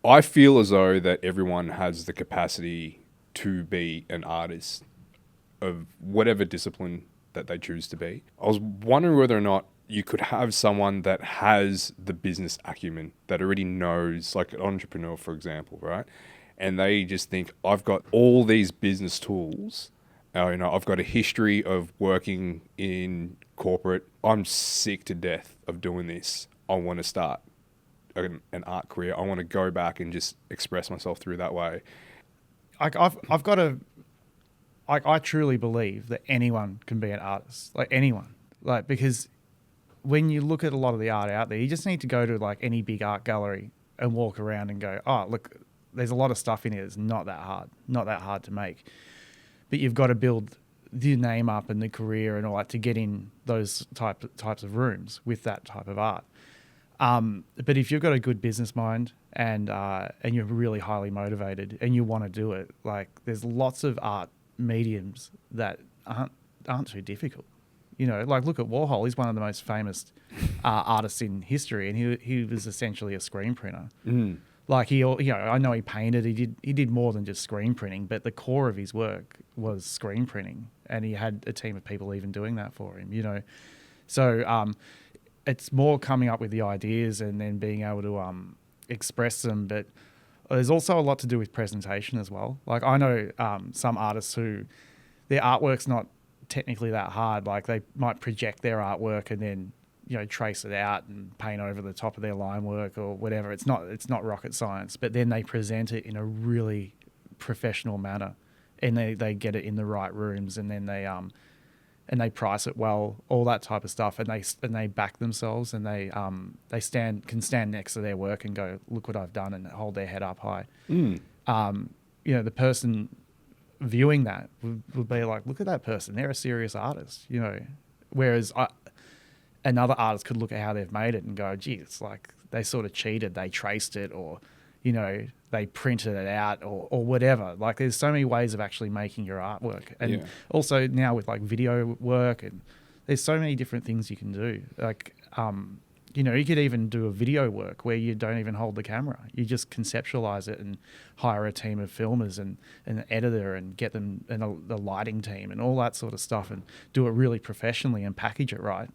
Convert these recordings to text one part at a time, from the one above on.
I feel as though that everyone has the capacity to be an artist of whatever discipline that they choose to be. I was wondering whether or not you could have someone that has the business acumen, that already knows, like an entrepreneur, for example, right? And they just think, I've got all these business tools. I've got a history of working in corporate. I'm sick to death of doing this. I want to start an art career. I want to go back and just express myself through that way. Like I've got to, like I truly believe that anyone can be an artist, like anyone, like because when you look at a lot of the art out there, you just need to go to like any big art gallery and walk around and go, oh look, there's a lot of stuff in here that's not that hard to make, but you've got to build the name up and the career and all that to get in those types of rooms with that type of art. But if you've got a good business mind and you're really highly motivated and you want to do it, like there's lots of art mediums that aren't too difficult. You know, like look at Warhol. He's one of the most famous artists in history, and he was essentially a screen printer. Mm. Like I know he painted. He did more than just screen printing, but the core of his work was screen printing, and he had a team of people even doing that for him. You know, so it's more coming up with the ideas and then being able to express them. But there's also a lot to do with presentation as well. Like I know some artists who their artwork's not technically that hard. Like they might project their artwork and then trace it out and paint over the top of their line work or whatever. It's not rocket science. But then they present it in a really professional manner, and they get it in the right rooms, and then they price it well, all that type of stuff, and they back themselves, and they can stand next to their work and go, look what I've done, and hold their head up high. Mm. The person viewing that would be like, look at that person, they're a serious artist, whereas another artist could look at how they've made it and go, gee, it's like they sort of cheated, they traced it, or they printed it out or whatever. Like there's so many ways of actually making your artwork. And also now with like video work, and there's so many different things you can do. Like, you could even do a video work where you don't even hold the camera. You just conceptualize it and hire a team of filmers and an editor and get them and the lighting team and all that sort of stuff and do it really professionally and package it right.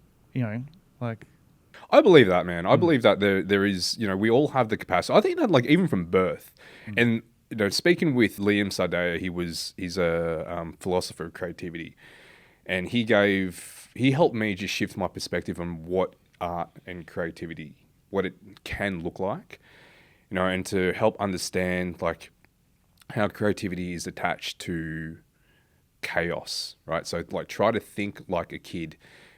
I believe that, man. I believe that there is, we all have the capacity. I think that, like, even from birth, and speaking with Liam Sardea, he's a philosopher of creativity, and he helped me just shift my perspective on what art and creativity, what it can look like, and to help understand like how creativity is attached to chaos, right? So like try to think like a kid.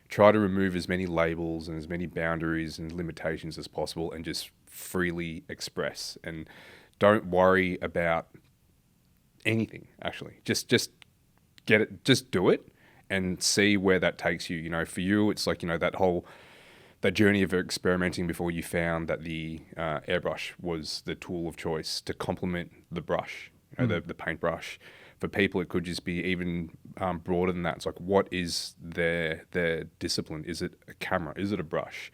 Try to remove as many labels and as many boundaries and limitations as possible and just freely express. And don't worry about anything, actually. Just get it, just do it and see where that takes you. For you, it's like, that journey of experimenting before you found that the airbrush was the tool of choice to complement the brush, the paintbrush. For people, it could just be even broader than that. It's like, what is their discipline? Is it a camera? Is it a brush?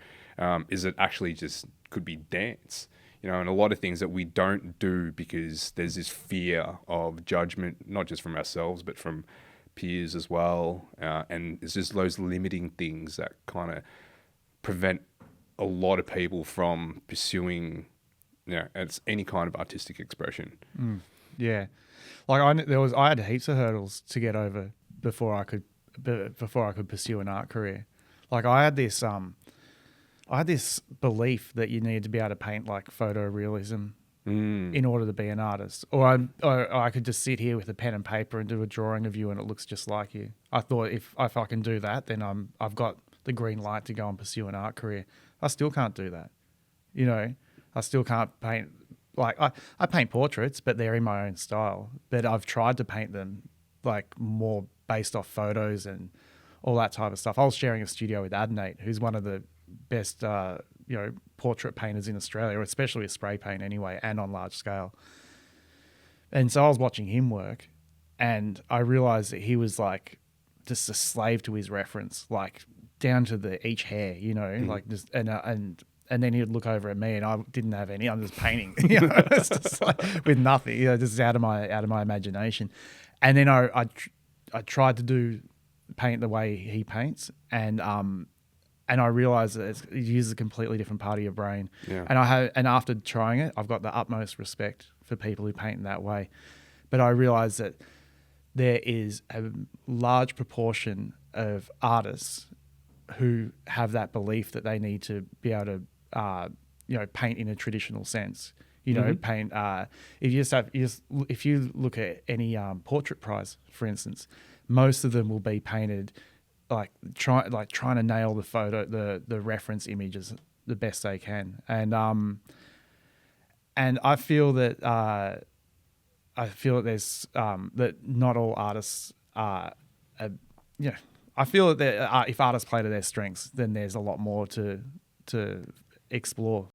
Is it actually just could be dance? And a lot of things that we don't do because there's this fear of judgment, not just from ourselves, but from peers as well. And it's just those limiting things that kind of prevent a lot of people from pursuing, it's any kind of artistic expression. Yeah. Like I had heaps of hurdles to get over before I could pursue an art career. Like I had this belief that you needed to be able to paint like photorealism in order to be an artist, or I could just sit here with a pen and paper and do a drawing of you and it looks just like you. I thought if I can do that, then I've got the green light to go and pursue an art career. I still can't do that. I still can't paint. Like I paint portraits, but they're in my own style. But I've tried to paint them like more based off photos and all that type of stuff. I was sharing a studio with Adnate, who's one of the best, portrait painters in Australia, especially with spray paint anyway, and on large scale. And so I was watching him work, and I realized that he was like just a slave to his reference, like down to each hair, like just and and then he'd look over at me, and I didn't have any. I'm just painting, it's just like, with nothing, just out of my imagination. And then I tried to paint the way he paints, and I realized that it uses a completely different part of your brain. Yeah. And after trying it, I've got the utmost respect for people who paint in that way. But I realized that there is a large proportion of artists who have that belief that they need to be able to, paint in a traditional sense. Paint. If you look at any portrait prize, for instance, most of them will be painted trying to nail the photo, the reference images the best they can, and I feel that there's that not all artists are, I feel that if artists play to their strengths, then there's a lot more to explore